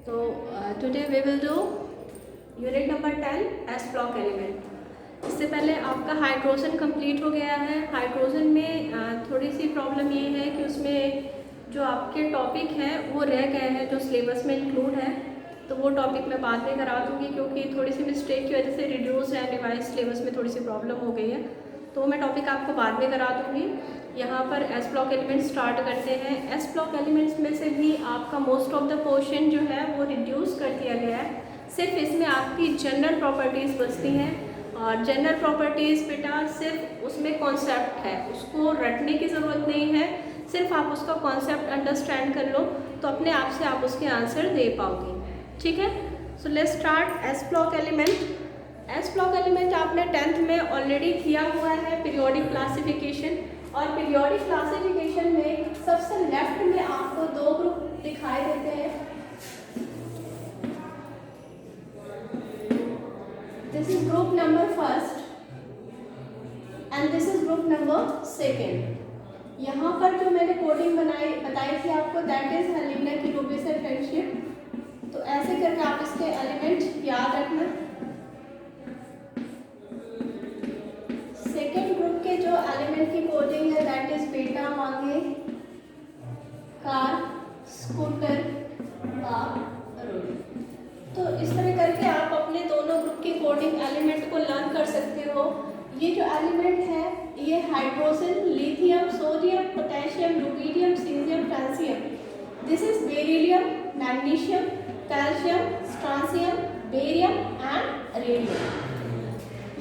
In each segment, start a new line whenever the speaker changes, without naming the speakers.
So today we will do unit number 10 S block element. इससे पहले आपका hydrogen complete हो गया है। हाइड्रोजन में थोड़ी सी प्रॉब्लम ये है कि उसमें जो आपके टॉपिक हैं वो रह गए हैं जो सिलेबस में इंक्लूड है, तो वो टॉपिक मैं बाद में करा दूँगी क्योंकि थोड़ी सी मिस्टेक की वजह से रिड्यूस है डिवाइस सिलेबस में थोड़ी सी प्रॉब्लम हो गई है, तो मैं टॉपिक आपको बाद में करा दूँगी। यहाँ पर एस ब्लॉक एलिमेंट्स स्टार्ट करते हैं। एस ब्लॉक एलिमेंट्स में से भी आपका मोस्ट ऑफ द पोर्शन जो है वो रिड्यूस कर दिया गया है। सिर्फ इसमें आपकी जनरल प्रॉपर्टीज़ बचती हैं और जनरल प्रॉपर्टीज़ बेटा सिर्फ उसमें कॉन्सेप्ट है, उसको रटने की ज़रूरत नहीं है, सिर्फ आप उसका कॉन्सेप्ट अंडरस्टैंड कर लो तो अपने आप से आप उसके आंसर दे पाओगे। ठीक है, so let's start S block element. S block element आपने 10th में ऑलरेडी किया हुआ है पीरियोडिक क्लासिफिकेशन, और पीरियोडिक क्लासिफिकेशन में सबसे लेफ्ट में आपको दो ग्रुप दिखाई देते हैं। This is group number first and this is group number second. यहाँ पर जो मैंने कोडिंग बताई थी आपको, दैट इज लिग्नर की रूबेसेल फ्रेंडशिप। तो ऐसे करके आप इसके एलिमेंट याद रखना। सेकेंड ग्रुप के जो एलिमेंट की कोडिंग है दैट इज बेटा मांगे कार स्कूटर रोड। तो इस तरह करके आप अपने दोनों ग्रुप की कोडिंग एलिमेंट को लर्न कर सकते हो। ये जो एलिमेंट है ये hydrogen, lithium, sodium, potassium, rubidium, caesium, francium, this is beryllium, magnesium, calcium, strontium, barium and radium.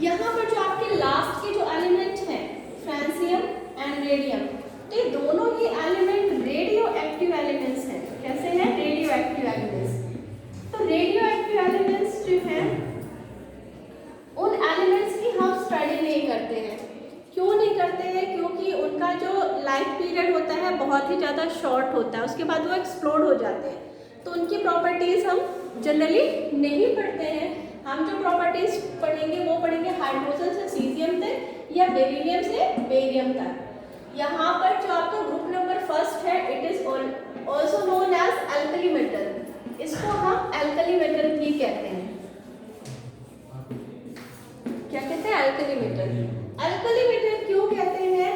यहाँ पर जो आपके लास्ट के जो एलिमेंट हैं फ्रांसियम एंड रेडियम, तो ये दोनों ही एलिमेंट रेडियो एक्टिव एलिमेंट्स हैं। कैसे हैं? Radio active elements. तो रेडियो एक्टिव एलिमेंट्स जो हैं उन एलिमेंट्स की हम स्टडी नहीं करते हैं। क्यों नहीं करते हैं? क्योंकि उनका जो लाइफ पीरियड होता है बहुत ही ज़्यादा शॉर्ट होता है, उसके बाद वो एक्सप्लोड हो जाते हैं, तो उनकी प्रॉपर्टीज़ हम जनरली नहीं पढ़ते हैं। हम जो प्रॉपर्टीज़ पढ़ेंगे वो पढ़ेंगे हाइड्रोजन से सीजियम तक या बेरिलियम से बेरियम तक। यहाँ पर जो आपका ग्रुप नंबर फर्स्ट है it is also known as alkali metal, इसको हम एल्कली मेटल भी कहते हैं। क्या कहते हैं? Alkali metal. एल्कली मेटल क्यों कहते हैं?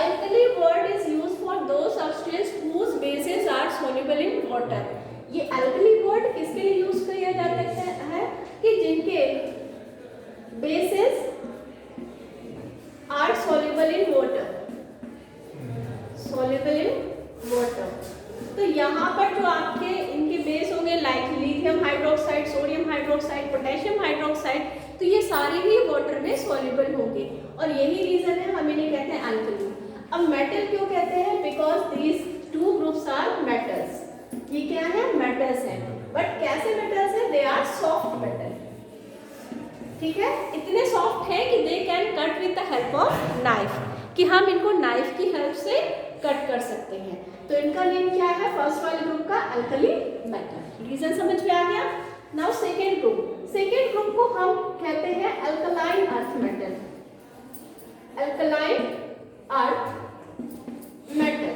Alkali word is used for those substance whose bases are soluble in water. ये एल्कली वर्ड किसके लिए यूज किया जा सकता है? कि जिनके bases are soluble in water, soluble in water. तो यहाँ पर जो आपके इनके बेस होंगे like lithium hydroxide, sodium hydroxide, potassium hydroxide, तो ये सारे ही वाटर में सॉल्युबल होंगे और यही रीजन है हम इन्हें कहते हैं एल्कली। अब मेटल क्यों कहते हैं? Because these two groups are metals. ये क्या है? मेटल्स हैं, बट कैसे मेटल्स हैं? They are soft metal. ठीक है, इतने सॉफ्ट है कि they can cut with the help of knife, कि हम इनको नाइफ की हेल्प से कट कर सकते हैं। तो इनका नेम क्या है? फर्स्ट वाले ग्रुप का एल्कली मेटल। रीजन समझ में आ गया? Now second group. Second group को हम कहते हैं alkaline earth metal. Alkaline earth metal.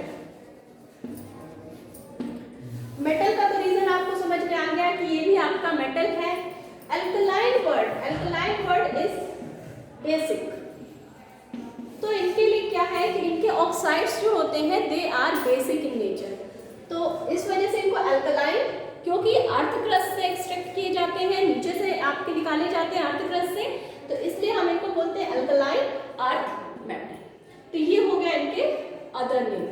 Metal का तो रीजन आपको समझ में आ गया कि ये भी आपका मेटल है। Alkaline word is basic. तो इनके लिए क्या है कि इनके ऑक्साइड्स जो होते हैं they are basic in nature, तो इस वजह से इनको अल्कलाइन, क्योंकि अर्थ क्रस्ट से एक्सट्रैक्ट किए जाते हैं, नीचे से आपके निकाले जाते हैं अर्थ क्रस्ट से, तो इसलिए हम इनको बोलते हैं अल्कलाइन अर्थ मेटल। तो ये हो गया इनके अदर नेम।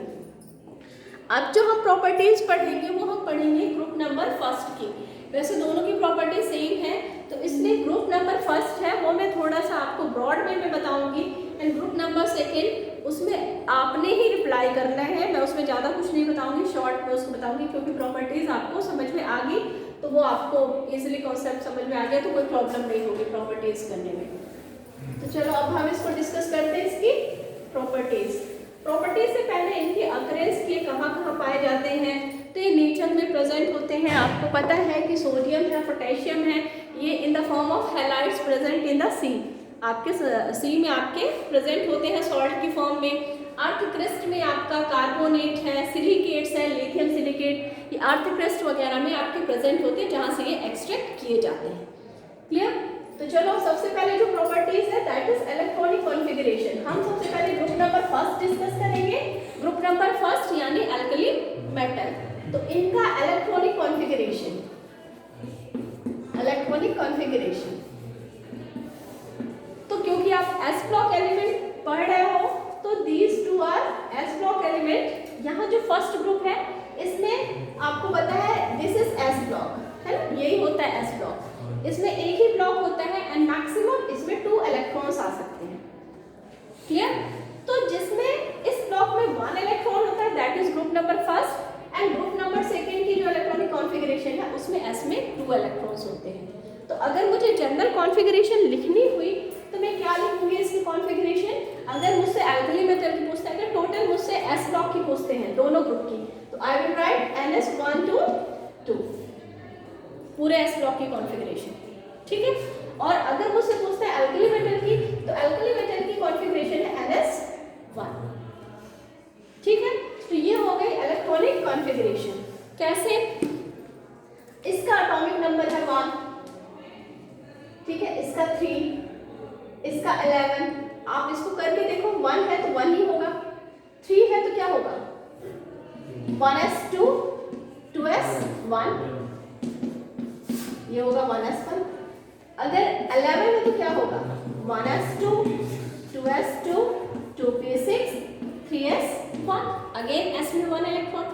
अब जो हम प्रॉपर्टीज पढ़ेंगे वो हम पढ़ेंगे ग्रुप नंबर फर्स्ट की। वैसे दोनों की प्रॉपर्टी सेम है, तो इसलिए ग्रुप नंबर फर्स्ट है वो मैं थोड़ा सा आपको ब्रॉड वे में बताऊंगी, एंड ग्रुप नंबर सेकेंड उसमें आपने ही रिप्लाई करना है। मैं उसमें ज़्यादा कुछ नहीं बताऊंगी, शॉर्ट में उसको बताऊंगी, क्योंकि प्रॉपर्टीज आपको समझ में आ गई तो वो आपको इजीली कॉन्सेप्ट समझ में आ गया तो कोई प्रॉब्लम नहीं होगी प्रॉपर्टीज करने में। तो चलो अब हम इसको डिस्कस करते हैं, इसकी प्रॉपर्टीज। प्रॉपर्टीज से पहले इनकी अकरेंस के कहाँ पाए जाते हैं, तो ये नेचर में प्रेजेंट होते हैं। आपको पता है कि सोडियम है, पोटेशियम है, ये in the form of halides present in the sea. आपके सी में आपके प्रेजेंट होते हैं सॉल्ट की फॉर्म में। अर्थ क्रस्ट में आपका कार्बोनेट है, सिलिकेट्स है, लिथियम सिलिकेट, ये अर्थ क्रस्ट वगैरह में आपके प्रेजेंट होते हैं जहाँ से ये एक्सट्रैक्ट किए जाते हैं। क्लियर? तो चलो सबसे पहले जो प्रॉपर्टीज है दैट इज इलेक्ट्रॉनिक कॉन्फ़िगरेशन। हम सबसे पहले ग्रुप नंबर फर्स्ट डिस्कस करेंगे। ग्रुप नंबर फर्स्ट यानी अल्कली मेटल। तो इनका इलेक्ट्रॉनिक कॉन्फ़िगरेशन, इलेक्ट्रॉनिक कॉन्फ़िगरेशन, तो क्योंकि आप s ब्लॉक एलिमेंट पढ़ रहे हो तो these two are s block element. यहाँ जो फर्स्ट ग्रुप है इसमें आपको पता है दिस इज s ब्लॉक, है ना, यही होता है s ब्लॉक। इसमें एक ही ब्लॉक होता है एंड मैक्सिमम इसमें 2 इलेक्ट्रॉन्स आ सकते हैं। क्लियर? तो जिसमें इस ब्लॉक में 1 इलेक्ट्रॉन होता है that is group number first, and group number second की जो इलेक्ट्रॉनिक कॉन्फ़िगरेशन है उसमें s में 2 इलेक्ट्रॉन्स होते हैं। तो अगर मुझे जनरल कॉन्फ़िगरेशन लिखनी हुई तो मैं क्या लिखूंगी इसकी कॉन्फ़िगरेशन? अगर मुझसे अल्कली मेटल की पूछता है, अगर टोटल मुझसे s ब्लॉक की पूछते हैं दोनों ग्रुप की, तो I will write NS1 to 2 पूरे s ब्लॉक की कॉन्फ़िगरेशन। ठीक है? और अगर मुझसे पूछता है अल्कली मेटल की, तो अल्कली मेटल की कॉन्फ़िगरेशन है NS1। ठीक है? तो ये हो गई इलेक्ट्रॉनिक कॉन्फ़िगरेशन। कैसे? इसका एटॉमिक नंबर है 1, ठीक है, इसका 3, इसका 11। आप इसको करके देखो, 1 है तो 1 ही होगा, 3 है तो क्या होगा 1s2, 2s1, ये होगा 1s1। अगर 11 है तो क्या होगा 1s2, 2s2, 2p6, 3s1, again s में 1 इलेक्ट्रॉन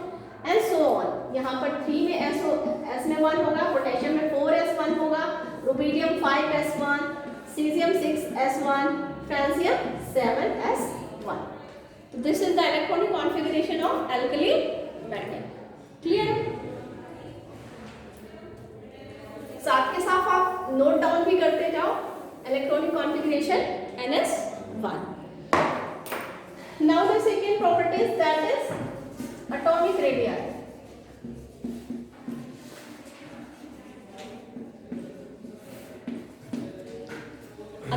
एंड सो ऑन। यहाँ पर 3 में s में 1 होगा, पोटेशियम में 4s1 होगा, rubidium 5s1, caesium 6s1, francium 7s1। तो this is the electronic configuration of alkali metal. Clear? साथ के साथ आप नोट डाउन भी करते जाओ electronic configuration NS1। Now the second properties that is atomic radius.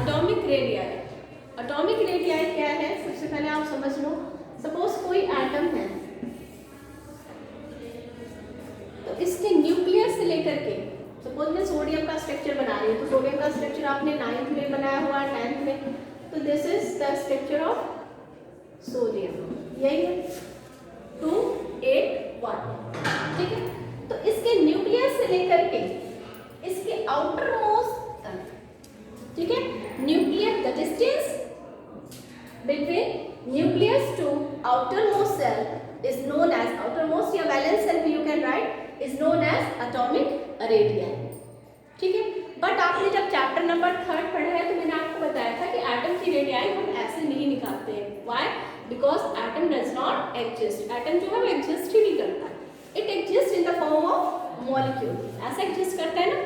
Atomic radius, atomic radius क्या है सबसे पहले आप समझ लो। सपोज कोई एटम है तो इसके न्यूक्लियस से लेकर के, सपोज मैं सोडियम का स्ट्रक्चर बना रही हूँ, तो सोडियम का स्ट्रक्चर आपने 9th में बनाया हुआ है, 10th में, तो this is the structure of sodium, यही है 2, 8, 1। ठीक है? तो इसके न्यूक्लियस से लेकर के इसके आउटर मोस्ट तक, ठीक है, nucleus the distance between nucleus to outermost shell is known as, outermost या वैलेंस सेल भी you can write, is known as atomic radius. ठीक है? बट आपने जब चैप्टर नंबर 3 पढ़ा है तो मैंने आपको बताया था कि एटम की रेडियस हम ऐसे नहीं निकालते हैं। Why? Because atom does not exist. Atom जो है वो एग्जिस्ट ही नहीं करता, it exist in the form of molecule. ऐसे एग्जिस्ट करता है ना,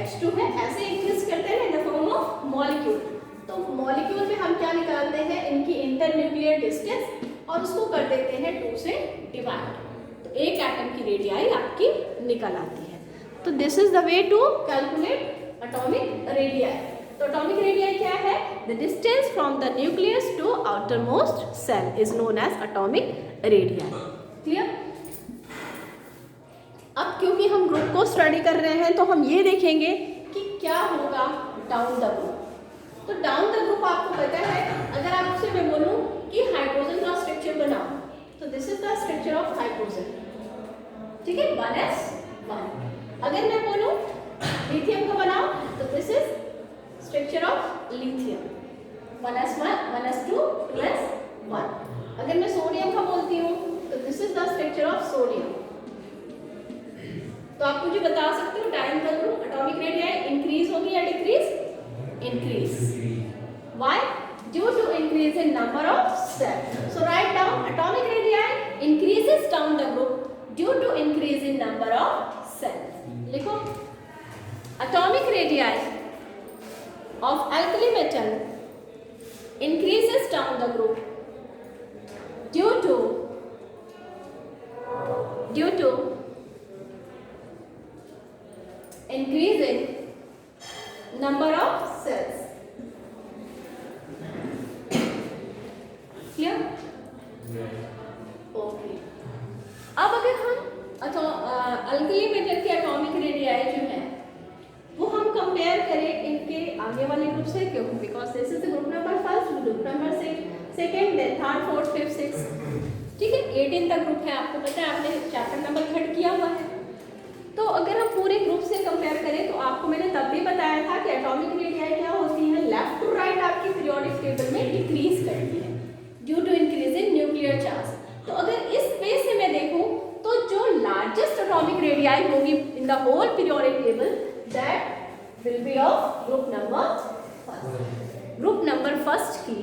H2 है, ऐसे एग्जिस्ट करते हैं इन द फॉर्म ऑफ मॉलिक्यूल। तो मॉलिक्यूल में हम क्या निकालते हैं, इनकी इंटरन्यूक्लियर डिस्टेंस, और उसको कर देते हैं 2 से डिवाइड, तो एक एटम की रेडियस आपकी निकल आती है। तो this is the way to calculate atomic radius. तो एटॉमिक रेडियस क्या है? The distance from the nucleus to outermost shell is known as atomic radius. Clear? अब क्योंकि हम ग्रुप को स्टडी कर रहे हैं तो हम ये देखेंगे कि क्या होगा डाउन द ग्रुप। तो डाउन द ग्रुप आपको पता है, अगर आपसे मैं बोलूं कि हाइड्रोजन का स्ट्रक्चर बनाओ, तो this is the structure of hydrogen. ठीक है, 1s1। अगर मैं बोलूं लिथियम का बनाओ, तो this is structure of lithium, 1s1, 1s2, 2s1। अगर मैं सोडियम का बोलती हूँ तो this is the structure of sodium. तो आप मुझे बता सकते हो down the group atomic radius increase होगी या decrease? Increase. Why? Due to increase in number of cells. So write down atomic radii increases down the group due to increase in number of cells. लिखो, atomic radii of alkali metal increases down the group due to increase in number of cells. Clear? Okay, अब अगर हम alkali metal के atomic radii जो है वो हम compare करें इनके आगे वाले ग्रुप से, क्यों? Because this is the group number first, group number second, then third, fourth, fifth, sixth, ठीक है, 18 तक ग्रुप है, आपको पता है, आपने चैप्टर नंबर थर्ड किया हुआ है। तो अगर हम पूरे ग्रुप से कंपेयर करें तो आपको मैंने तब भी बताया था कि एटॉमिक रेडियाई क्या होती है, लेफ्ट टू राइट आपकी पीरियोडिक टेबल में डिक्रीज करती है due to increase in nuclear charge. तो अगर इस वे से मैं देखूं तो जो लार्जेस्ट एटॉमिक रेडियाई होगी in the whole periodic table, that will be of group number first. Group number first की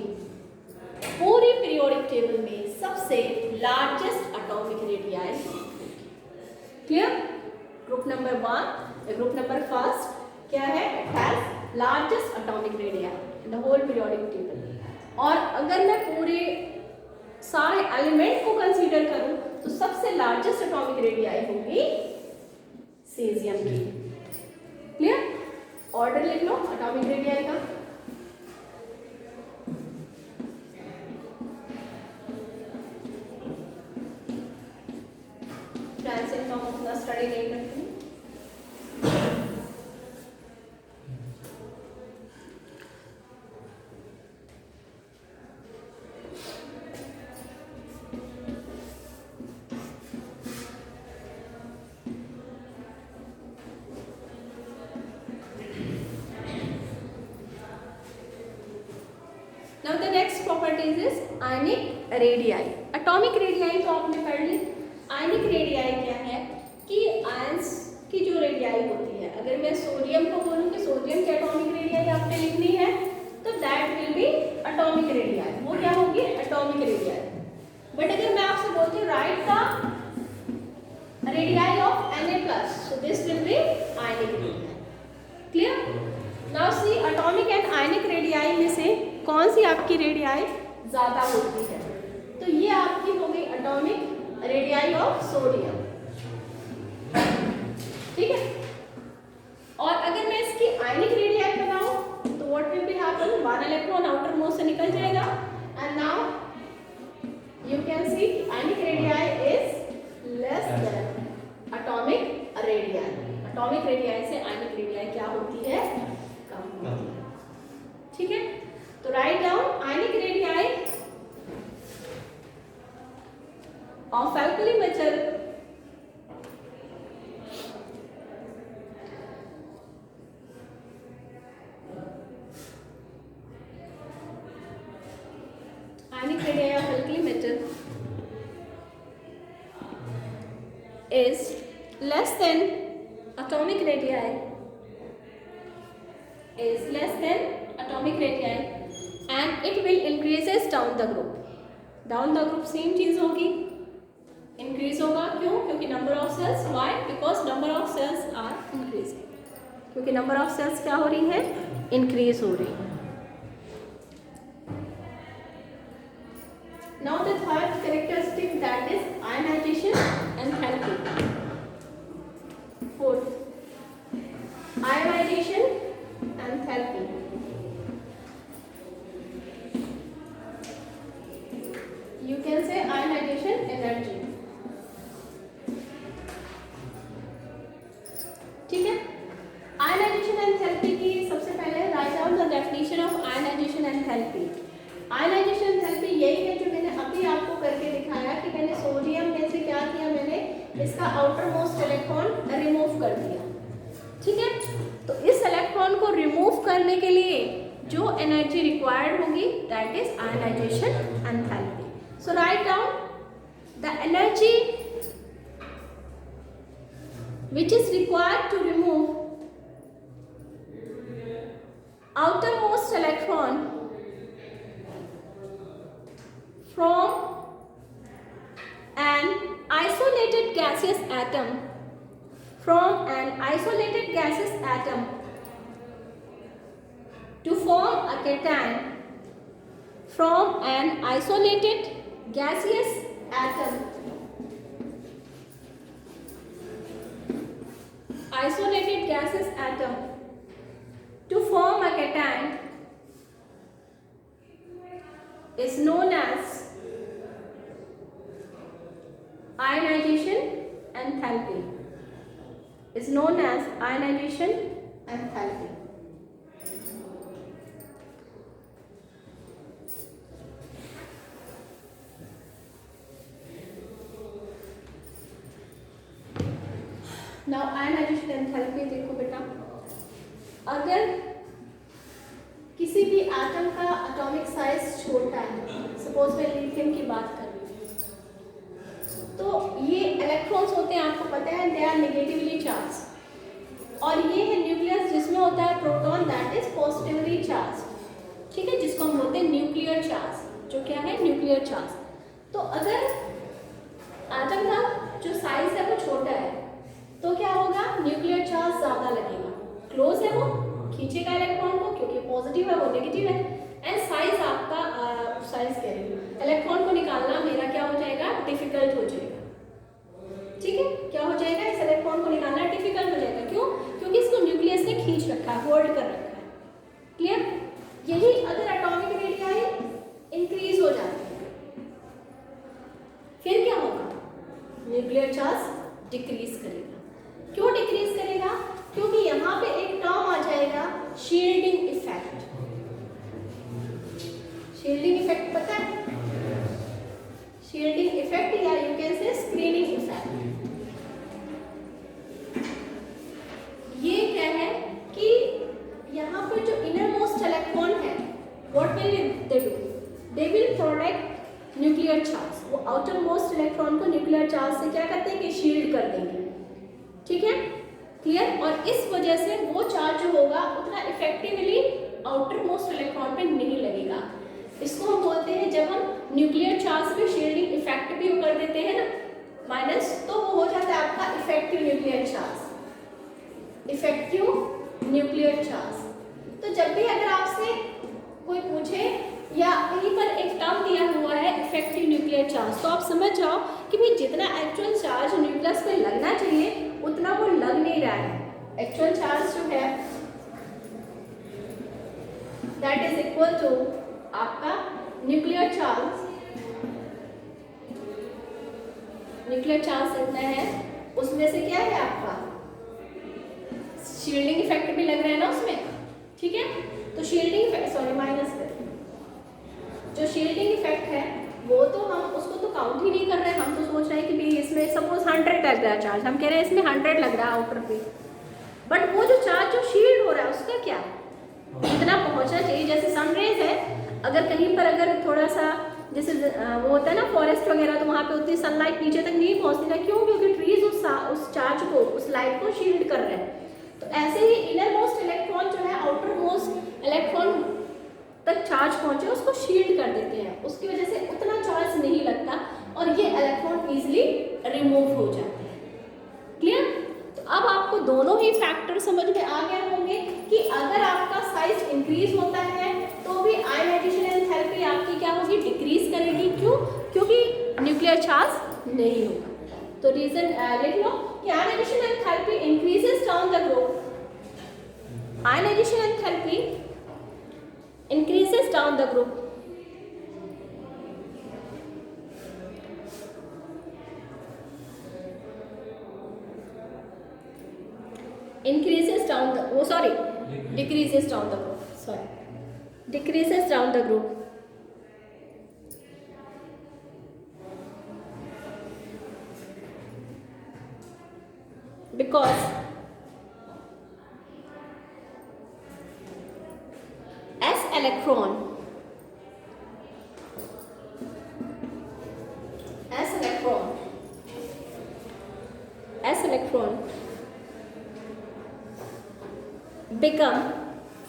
पूरी पीरियोडिक टेबल में सबसे largest atomic radii, clear? Group number one, group number first क्या है, it has largest atomic radii in the whole periodic table. और अगर मैं पूरे सारे एलिमेंट को कंसीडर करूं तो सबसे लार्जेस्ट एटॉमिक रेडियाई होगी सीजियम की, क्लियर? ऑर्डर लिख लो एटॉमिक रेडियाई का। फ्रांसिस हम अपना स्टडी नहीं करते। Now the next properties is ionic radii. Atomic radii तो आपने पढ़ ली। आयनिक रेडियाई क्या है कि आयंस की जो रेडियाई होती है, अगर मैं सोडियम को बोलूं कि सोडियम की एटॉमिक रेडियाई आपने लिखनी है तो that will B atomic radii, वो क्या होगी, एटॉमिक रेडियाई। बट अगर मैं आपसे बोलती हूँ write the radii of Na+, so this will be ionic radii, clear? Now see atomic and ionic radii में से कौन सी आपकी रेडियाई ज्यादा होती है, तो ये आपकी हो गई एटॉमिक रेडियाई ऑफ सोडियम, ठीक है? और अगर मैं इसकी आयनिक रेडियाई बनाऊं तो what will be happen, one electron outer most से निकल जाएगा and now you can see ionic radii is less than atomic radii. Atomic radii से आयनिक रेडियाई क्या होती है, कम होती है, ठीक है? तो write down ionic radii of alkali metal ionic radii of alkali metal is less than atomic radii, is less than atomic radii and it will increases down the group, down the group same चीज होगी, increase होगा, क्यों? क्योंकि number of shells, why? Because number of shells are increasing, क्योंकि number of shells क्या हो रही है, इंक्रीज हो रही है। Now the third characteristic that is ionization enthalpy. Fourth, ionization enthalpy. You can say ionization energy, ठीक है? आयनाइजेशन एंथैल्पी की सबसे पहले write down the definition of ionization enthalpy. Ionization enthalpy यही है जो मैंने अभी आपको करके दिखाया कि मैंने सोडियम में से क्या किया, मैंने इसका आउटर मोस्ट इलेक्ट्रॉन रिमूव कर दिया, ठीक है? तो इस इलेक्ट्रॉन को रिमूव करने के लिए जो एनर्जी रिक्वायर्ड होगी that is ionization enthalpy. So write down the energy which is required to remove outermost electron from an isolated gaseous atom, from an isolated gaseous atom to form a cation from an isolated gaseous atom, isolated gaseous atom to form a cation is known as ionization enthalpy is known as ionization enthalpy. Now ionization enthalpy देखो बेटा, अगर किसी भी atom का atomic size छोटा है, suppose मैं lithium की बात कर रही हूँ, तो ये इलेक्ट्रॉन्स होते हैं, आपको पता है, दे आर नेगेटिवली चार्ज, और ये है न्यूक्लियस जिसमें होता है proton, that is positively charge, ठीक है, जिसको हम बोलते हैं न्यूक्लियर चार्ज, जो क्या है न्यूक्लियर चार्ज। तो अगर एटम का जो साइज है वो छोटा है तो क्या होगा, न्यूक्लियर चार्ज ज्यादा लगेगा, क्लोज है वो खींचेगा इलेक्ट्रॉन को क्योंकि पॉजिटिव है, वो नेगेटिव है, एंड साइज आपका साइज कह रही हूँ, इलेक्ट्रॉन को निकालना मेरा क्या हो जाएगा, डिफिकल्ट हो जाएगा, ठीक है, क्या हो जाएगा, इस इलेक्ट्रॉन को निकालना डिफिकल्ट हो जाएगा, क्यों, क्योंकि इसको न्यूक्लियस ने खींच रखा है, होल्ड कर रखा है, क्लियर। यही अगर एटॉमिक रेडियाई इंक्रीज हो जाती है फिर क्या होगा, न्यूक्लियर चार्ज डिक्रीज करेगा। क्यों डिक्रीज करेगा, क्योंकि यहाँ पे एक टर्म आ जाएगा शील्डिंग इफेक्ट। शील्डिंग इफेक्ट पता है, शील्डिंग इफेक्ट या यू कैन से स्क्रीनिंग इफेक्ट। ये क्या है कि यहाँ पर जो इनर मोस्ट इलेक्ट्रॉन है, what will they do, they will protect nuclear charge, वो आउटर मोस्ट इलेक्ट्रॉन को न्यूक्लियर चार्ज से क्या करते हैं कि शील्ड कर देंगे, ठीक है, क्लियर। और इस वजह से वो चार्ज जो होगा उतना इफेक्टिवली आउटर मोस्ट इलेक्ट्रॉन पे नहीं लगेगा। इसको हम बोलते हैं, जब हम न्यूक्लियर चार्ज पे शील्डिंग इफेक्ट भी कर देते हैं ना माइनस, तो वो हो जाता है आपका effective nuclear charge, effective nuclear charge. तो जब भी अगर आपसे कोई पूछे या कहीं पर एक टर्म दिया हुआ है इफेक्टिव न्यूक्लियर चार्ज, तो आप समझ जाओ कि भाई जितना एक्चुअल चार्ज न्यूक्लियस पे लगना चाहिए उतना वो लग नहीं रहा है। एक्चुअल चार्ज जो है दैट इज इक्वल टू आपका न्यूक्लियर चार्ज, न्यूक्लियर चार्ज इतना है, उसमें से क्या है आपका शील्डिंग इफेक्ट भी लग रहा है ना उसमें, ठीक है। तो शील्डिंग इफेक्ट, सॉरी माइनस कर, जो शील्डिंग इफेक्ट है वो तो हम उसको तो काउंट ही नहीं कर रहे हैं, हम तो सोच रहे हैं कि भाई इसमें सपोज 100 लग रहा है चार्ज, हम कह रहे हैं इसमें 100 लग रहा है आउटर पे, बट वो जो चार्ज जो शील्ड हो रहा है उसका क्या इतना पहुंचना चाहिए। जैसे सनरेज है, अगर कहीं पर अगर थोड़ा सा जैसे वो होता है ना फॉरेस्ट वगैरह, तो वहाँ पे उतनी सनलाइट नीचे तक नहीं पहुँचती ना, क्यों, क्योंकि ट्रीज उस चार्ज को, उस लाइट को शील्ड कर रहे हैं। तो ऐसे ही इनर मोस्ट इलेक्ट्रॉन जो है आउटर मोस्ट इलेक्ट्रॉन तक चार्ज पहुंचे उसको शील्ड कर देते हैं, उसकी वजह से उतना चार्ज नहीं लगता और ये इलेक्ट्रॉन इजीली रिमूव हो जाते हैं, क्लियर। तो अब आपको दोनों ही फैक्टर समझ में आ गए होंगे कि अगर आपका साइज इंक्रीज होता है तो भी आयनाइजेशन एंथैल्पी आपकी क्या होगी, डिक्रीज करेगी, क्यों, क्योंकि न्यूक्लियर चार्ज नहीं होगा। तो रीजन लिख लो कि ionization enthalpy increases down the group, ionization enthalpy increases down the group, increases down the, oh sorry, decreases down the group, sorry, decreases down the group, because electron become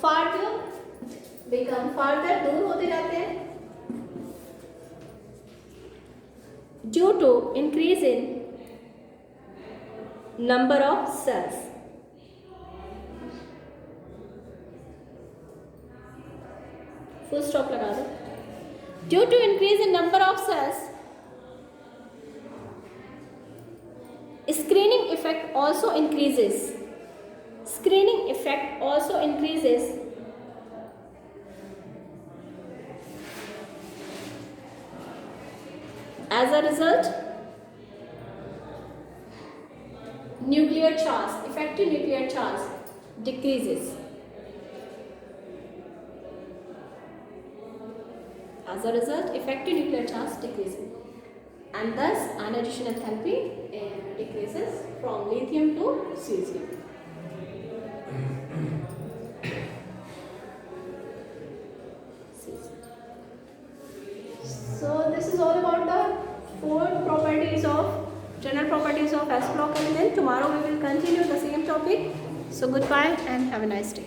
farther दूर होते जाते हैं due to increase in number of cells, full stop लगा दो। Due to increase in number of cells, screening effect also increases. Screening effect also increases. As a result, nuclear charge, effective nuclear charge decreases. As a result, effective nuclear charge decreases, and thus ionization enthalpy decreases from lithium to cesium. So this is all about the 4 properties of general properties of s block element. Tomorrow we will continue the same topic. So goodbye and have a nice day.